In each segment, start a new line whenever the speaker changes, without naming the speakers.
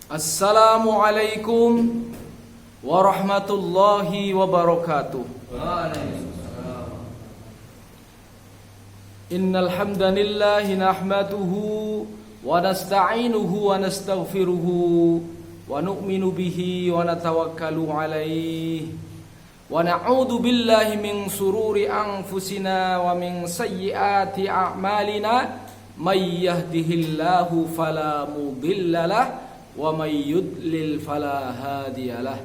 Assalamualaikum warahmatullahi wabarakatuh. Innal hamdalillah nahmaduhu wa nasta'inuhu wa nastaghfiruhu wa nu'minu bihi wa natawakkalu alaihi wa na'udzu billahi min sururi anfusina wa min sayyiati a'malina may yahdihillahu fala mudilla lahu wa may yudlil fala hadiyalah.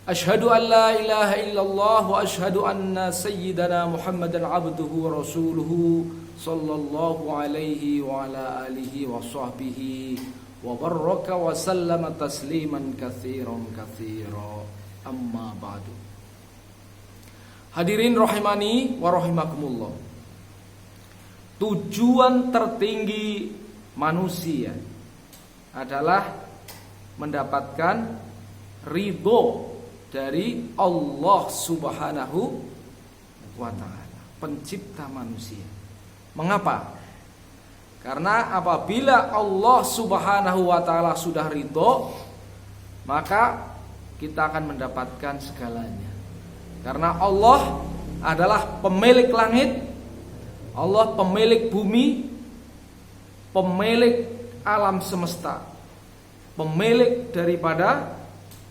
Asyhadu an la ilaha illallah wa asyhadu anna sayyidana Muhammadan abduhu wa rasuluhu sallallahu alaihi wa ala alihi wa sahbihi wa baraka wa sallama tasliman katsiran katsira. Amma ba'du. Hadirin rahimani wa rahimakumullah. Tujuan tertinggi manusia adalah mendapatkan ridho dari Allah Subhanahu wa ta'ala, pencipta manusia. Mengapa? Karena apabila Allah Subhanahu wa ta'ala sudah ridho, maka kita akan mendapatkan segalanya. Karena Allah adalah pemilik langit, Allah pemilik bumi, pemilik alam semesta, pemilik daripada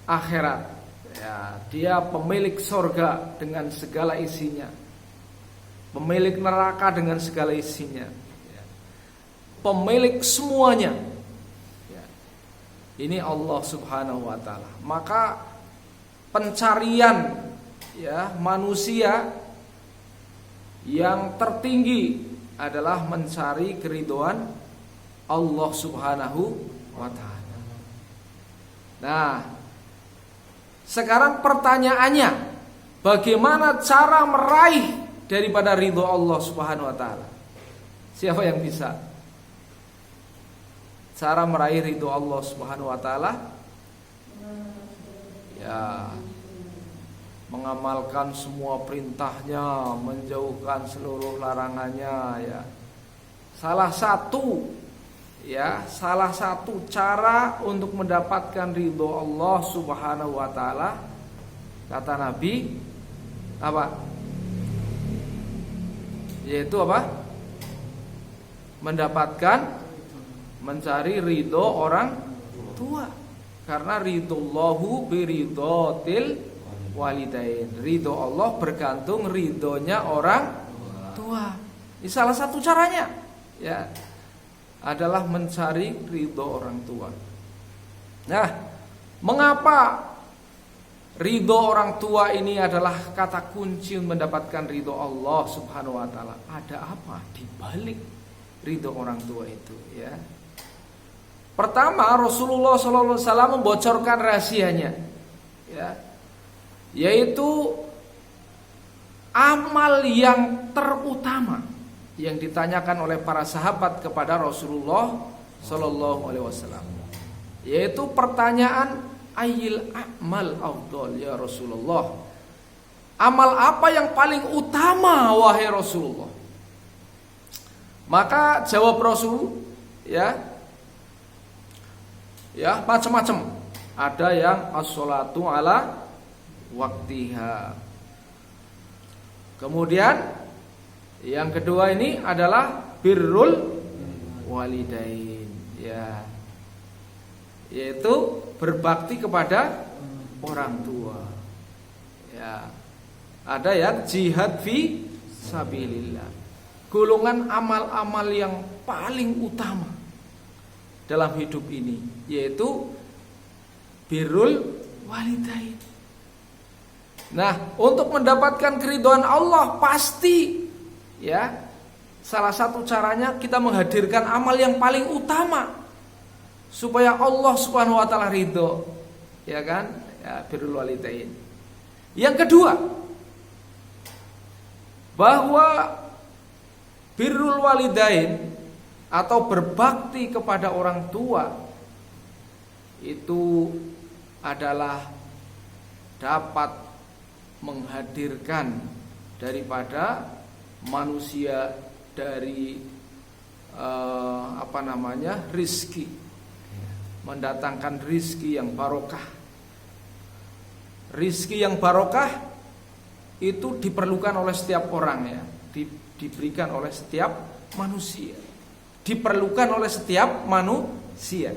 akhirat. Ya, dia pemilik sorga dengan segala isinya, pemilik neraka dengan segala isinya, ya, pemilik semuanya. Ya. Ini Allah Subhanahu wa ta'ala. Maka pencarian ya manusia yang tertinggi adalah mencari keridhaan Allah Subhanahu wa ta'ala. Nah, sekarang pertanyaannya, bagaimana cara meraih daripada ridho Allah Subhanahu wa ta'ala? Siapa yang bisa? Cara meraih ridho Allah Subhanahu wa ta'ala? Ya, mengamalkan semua perintahnya, menjauhkan seluruh larangannya, ya. Salah satu cara untuk mendapatkan ridho Allah Subhanahu wa ta'ala, kata Nabi, apa? Yaitu apa? Mencari ridho orang tua. Karena ridhollahu biridhotil walidain. Ridho Allah bergantung ridhonya orang tua. Ini salah satu caranya, ya, adalah mencari ridho orang tua. Nah, mengapa ridho orang tua ini adalah kata kunci mendapatkan ridho Allah Subhanahu wa ta'ala? Ada apa di balik ridho orang tua itu, ya? Pertama, Rasulullah SAW membocorkan rahasianya, ya, yaitu amal yang terutama yang ditanyakan oleh para sahabat kepada Rasulullah Sallallahu Alaihi Wasallam, yaitu pertanyaan ayil a'mal afdal ya Rasulullah, amal apa yang paling utama wahai Rasulullah? Maka jawab Rasul, ya macam-macam. Ada yang as-sholatu ala waktiha. Kemudian yang kedua ini adalah birrul walidain, ya, yaitu berbakti kepada orang tua. Ya, ada yang jihad fi sabilillah. Golongan amal-amal yang paling utama dalam hidup ini yaitu birrul walidain. Nah, untuk mendapatkan keridhaan Allah pasti, ya, salah satu caranya kita menghadirkan amal yang paling utama supaya Allah Subhanahu wa ta'ala ridho, ya kan? Ya, birrul walidain. Yang kedua, bahwa birrul walidain atau berbakti kepada orang tua itu adalah dapat menghadirkan daripada manusia dari rizki, mendatangkan rizki yang barokah. Rizki yang barokah itu diperlukan oleh setiap orang ya, diberikan oleh setiap manusia, diperlukan oleh setiap manusia.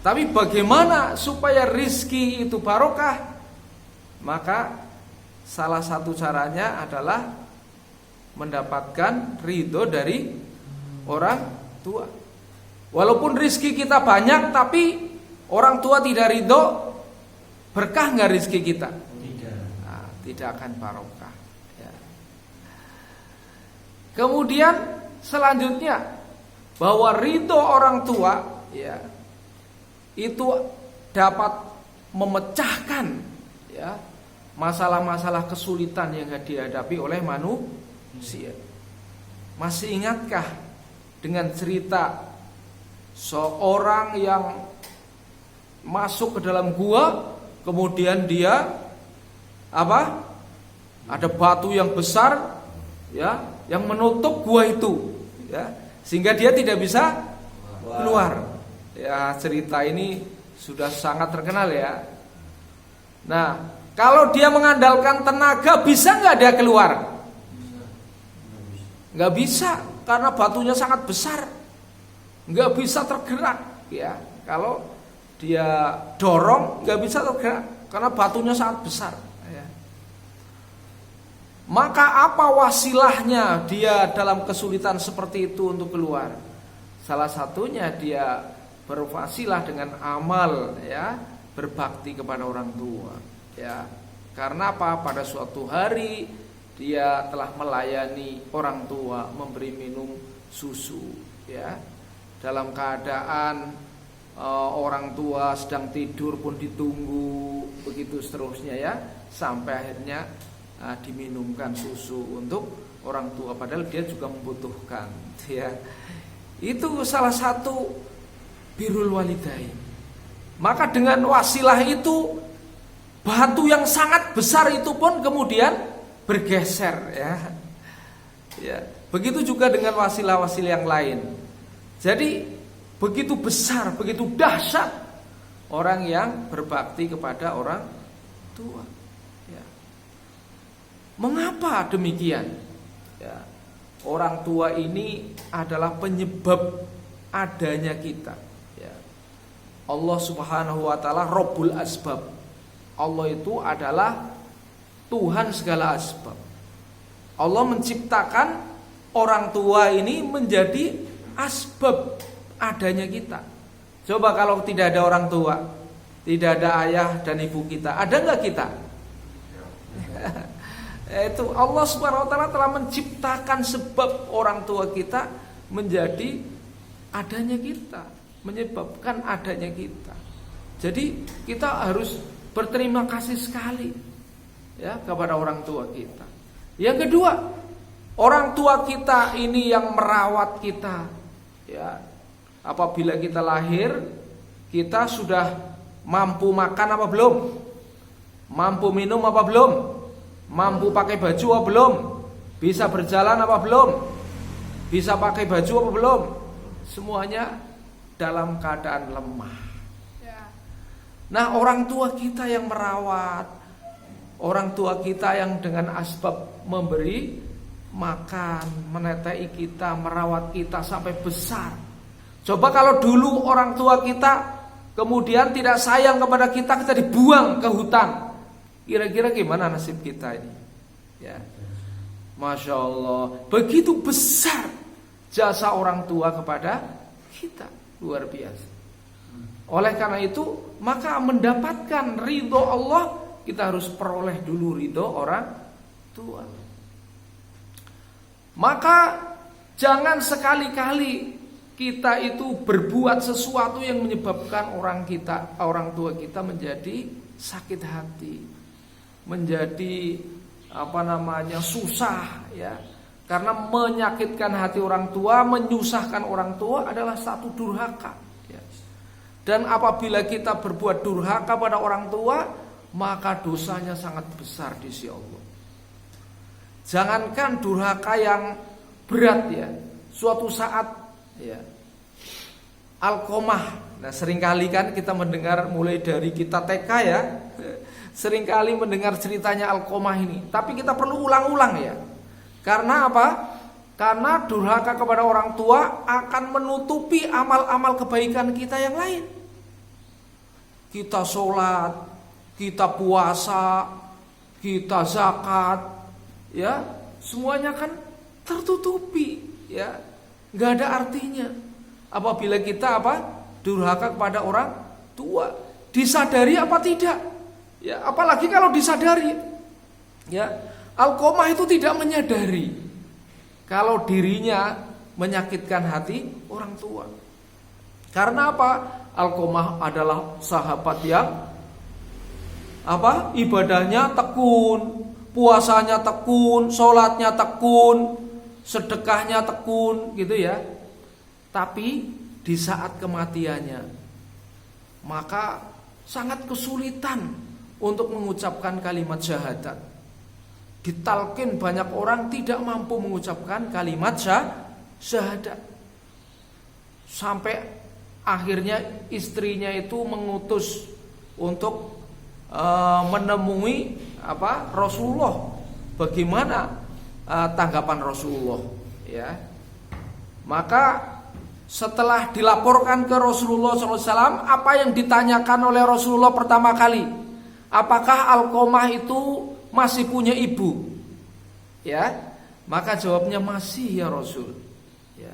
Tapi bagaimana supaya rizki itu barokah? Maka salah satu caranya adalah mendapatkan ridho dari orang tua. Walaupun rizki kita banyak, tapi orang tua tidak ridho, berkah nggak rizki kita? Tidak. Nah, tidak akan barokah. Ya. Kemudian selanjutnya bahwa ridho orang tua, ya, itu dapat memecahkan ya masalah-masalah kesulitan yang dihadapi oleh manusia. Masih ingatkah dengan cerita seorang yang masuk ke dalam gua, kemudian dia apa? Ada batu yang besar ya, yang menutup gua itu ya, sehingga dia tidak bisa keluar. Ya, cerita ini sudah sangat terkenal ya. Nah, kalau dia mengandalkan tenaga, bisa nggak dia keluar? Nggak bisa, karena batunya sangat besar, nggak bisa tergerak ya. Kalau dia dorong, nggak bisa tergerak karena batunya sangat besar ya. Maka apa wasilahnya dia dalam kesulitan seperti itu untuk keluar? Salah satunya dia berwasilah dengan amal ya, berbakti kepada orang tua ya. Karena apa? Pada suatu hari dia telah melayani orang tua, memberi minum susu ya. Dalam keadaan orang tua sedang tidur pun ditunggu, begitu seterusnya ya, sampai akhirnya diminumkan susu untuk orang tua, padahal dia juga membutuhkan ya. Itu salah satu birrul walidain. Maka dengan wasilah itu, batu yang sangat besar itu pun kemudian bergeser ya. Ya, begitu juga dengan wasilah-wasilah yang lain. Jadi begitu besar, begitu dahsyat orang yang berbakti kepada orang tua ya. Mengapa demikian? Ya, orang tua ini adalah penyebab adanya kita. Allah subhanahu wa ta'ala Rabbul asbab. Allah itu adalah Tuhan segala asbab. Allah menciptakan orang tua ini menjadi asbab adanya kita. Coba kalau tidak ada orang tua, tidak ada ayah dan ibu kita, ada nggak kita? Itu Allah subhanahu wa ta'ala telah menciptakan sebab orang tua kita menjadi adanya kita, menyebabkan adanya kita. Jadi kita harus berterima kasih sekali ya kepada orang tua kita. Yang kedua, orang tua kita ini yang merawat kita ya. Apabila kita lahir, kita sudah mampu makan apa belum? Mampu minum apa belum? Mampu pakai baju apa belum? Bisa berjalan apa belum? Bisa pakai baju apa belum? Semuanya dalam keadaan lemah. Nah, orang tua kita yang merawat, orang tua kita yang dengan asbab memberi makan, menetai kita, merawat kita sampai besar. Coba kalau dulu orang tua kita kemudian tidak sayang kepada kita, kita dibuang ke hutan, kira-kira gimana nasib kita ini? Ya, Masya Allah, begitu besar jasa orang tua kepada kita, luar biasa. Oleh karena itu, maka mendapatkan ridho Allah, kita harus peroleh dulu ridho orang tua. Maka jangan sekali-kali kita itu berbuat sesuatu yang menyebabkan orang tua kita menjadi sakit hati, menjadi susah ya. Karena menyakitkan hati orang tua, menyusahkan orang tua adalah satu durhaka ya. Dan apabila kita berbuat durhaka pada orang tua, maka dosanya sangat besar di sisi Allah. Jangankan durhaka yang berat ya, suatu saat ya, Alqamah Nah, seringkali kan kita mendengar mulai dari kita TK ya, seringkali mendengar ceritanya Alqamah ini. Tapi kita perlu ulang-ulang ya. Karena apa? Karena durhaka kepada orang tua akan menutupi amal-amal kebaikan kita yang lain. Kita sholat, kita puasa, kita zakat, ya semuanya kan tertutupi, ya nggak ada artinya. Apabila kita durhaka kepada orang tua, disadari apa tidak? Ya, apalagi kalau disadari. Ya, Alqamah itu tidak menyadari kalau dirinya menyakitkan hati orang tua. Karena apa? Alqamah adalah sahabat yang ibadahnya tekun, puasanya tekun, sholatnya tekun, sedekahnya tekun, gitu ya. Tapi di saat kematiannya, maka sangat kesulitan untuk mengucapkan kalimat syahadat. Ditalkin banyak orang tidak mampu mengucapkan kalimat syahadat. Sampai akhirnya istrinya itu mengutus untuk menemui Rasulullah. Bagaimana tanggapan Rasulullah, ya. Maka setelah dilaporkan ke Rasulullah SAW, apa yang ditanyakan oleh Rasulullah pertama kali? Apakah Alqamah itu masih punya ibu? Ya, maka jawabnya masih ya Rasul. Ya.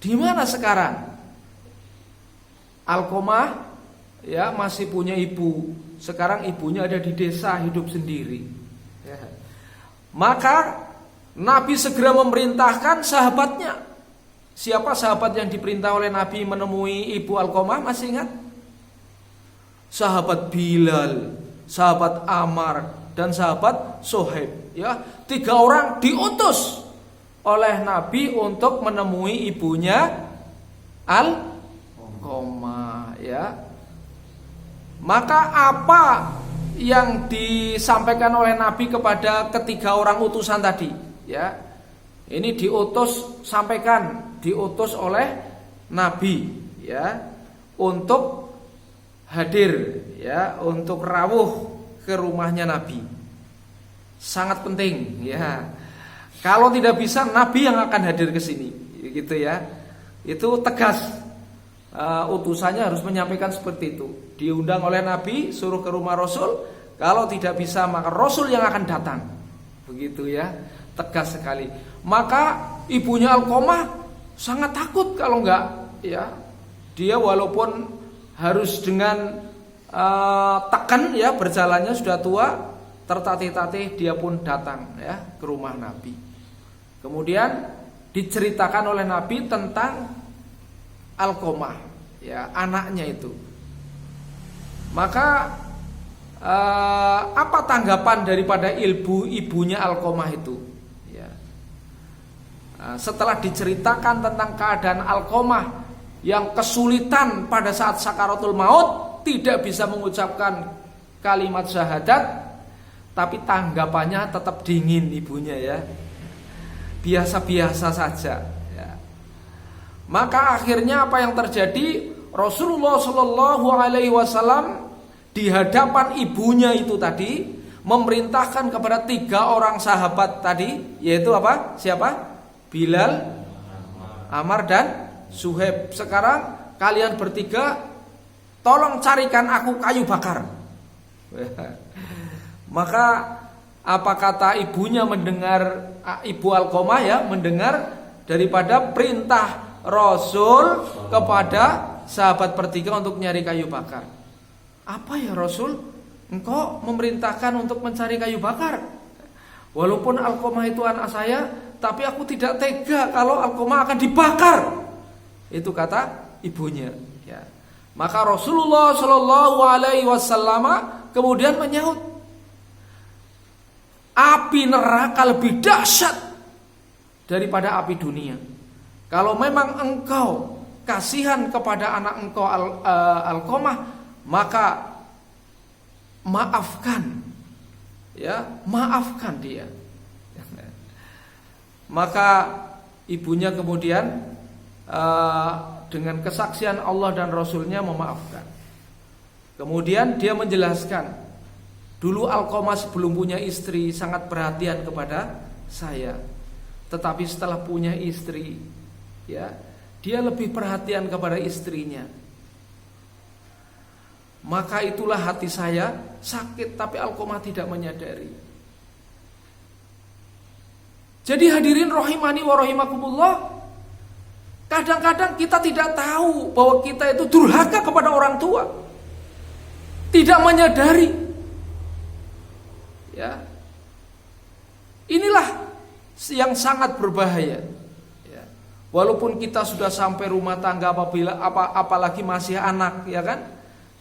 Di mana sekarang? Alqamah ya masih punya ibu. Sekarang ibunya ada di desa, hidup sendiri. Ya. Maka Nabi segera memerintahkan sahabatnya. Siapa sahabat yang diperintah oleh Nabi menemui ibu Alqamah? Masih ingat? Sahabat Bilal, sahabat Ammar, dan sahabat Suhaib. Ya, 3 orang diutus oleh Nabi untuk menemui ibunya Alqamah. Ya. Maka apa yang disampaikan oleh Nabi kepada ketiga orang utusan tadi? Ya, ini diutus oleh Nabi, ya, untuk hadir, ya, untuk rawuh ke rumahnya Nabi. Sangat penting, ya. Kalau tidak bisa, Nabi yang akan hadir ke sini, gitu ya. Itu tegas. Utusannya harus menyampaikan seperti itu. Diundang oleh Nabi, suruh ke rumah Rasul. Kalau tidak bisa, maka Rasul yang akan datang. Begitu ya, tegas sekali. Maka ibunya Alqamah sangat takut kalau enggak, ya. Dia walaupun harus dengan tekan, ya, berjalannya sudah tua, tertatih-tatih, dia pun datang, ya, ke rumah Nabi. Kemudian diceritakan oleh Nabi tentang Alqamah, ya, anaknya itu. Maka apa tanggapan daripada ibunya Alqamah itu? Ya. Setelah diceritakan tentang keadaan Alqamah yang kesulitan pada saat sakaratul maut, tidak bisa mengucapkan kalimat syahadat, tapi tanggapannya tetap dingin ibunya, ya. Biasa-biasa saja. Maka akhirnya apa yang terjadi? Rasulullah Shallallahu Alaihi Wasallam di hadapan ibunya itu tadi memerintahkan kepada 3 orang sahabat tadi, yaitu apa? Siapa? Bilal, Ammar, dan Suhaib. Sekarang kalian bertiga, tolong carikan aku kayu bakar. Maka apa kata ibunya mendengar, ibu Alqamah, ya, mendengar daripada perintah Rasul kepada sahabat bertiga untuk nyari kayu bakar. Apa ya Rasul? Engkau memerintahkan untuk mencari kayu bakar. Walaupun Alqamah itu anak saya, tapi aku tidak tega kalau Alqamah akan dibakar. Itu kata ibunya, ya. Maka Rasulullah Shallallahu Alaihi Wasallam kemudian menyahut, api neraka lebih dahsyat daripada api dunia. Kalau memang engkau kasihan kepada anak engkau Alqamah, maka maafkan, ya, maafkan dia. Maka ibunya kemudian dengan kesaksian Allah dan Rasulnya memaafkan. Kemudian dia menjelaskan, dulu Alqamah sebelum punya istri sangat perhatian kepada saya, tetapi setelah punya istri, ya, dia lebih perhatian kepada istrinya. Maka itulah hati saya sakit, tapi Alqamah tidak menyadari. Jadi hadirin rahimani wa rahimakumullah, kadang-kadang kita tidak tahu bahwa kita itu durhaka kepada orang tua, tidak menyadari. Ya, inilah yang sangat berbahaya. Ya. Walaupun kita sudah sampai rumah tangga, apalagi masih anak, ya kan?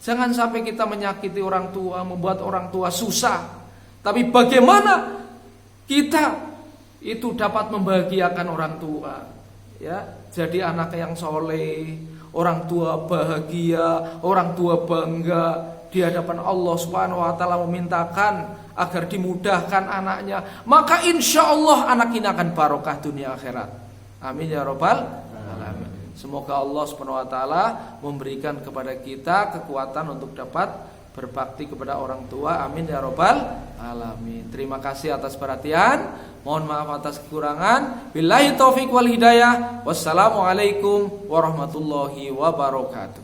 Jangan sampai kita menyakiti orang tua, membuat orang tua susah. Tapi bagaimana kita itu dapat membahagiakan orang tua, ya, jadi anak yang soleh, orang tua bahagia, orang tua bangga di hadapan Allah Subhanahu Wa Taala, memintakan agar dimudahkan anaknya, maka insya Allah anak ini akan barokah dunia akhirat. Amin ya robbal alamin. Semoga Allah Subhanahu Wa Taala memberikan kepada kita kekuatan untuk dapat berbakti kepada orang tua. Amin ya robbal alamin. Terima kasih atas perhatian. Mohon maaf atas kekurangan. Billahi taufiq wal hidayah. Wassalamualaikum warahmatullahi wabarakatuh.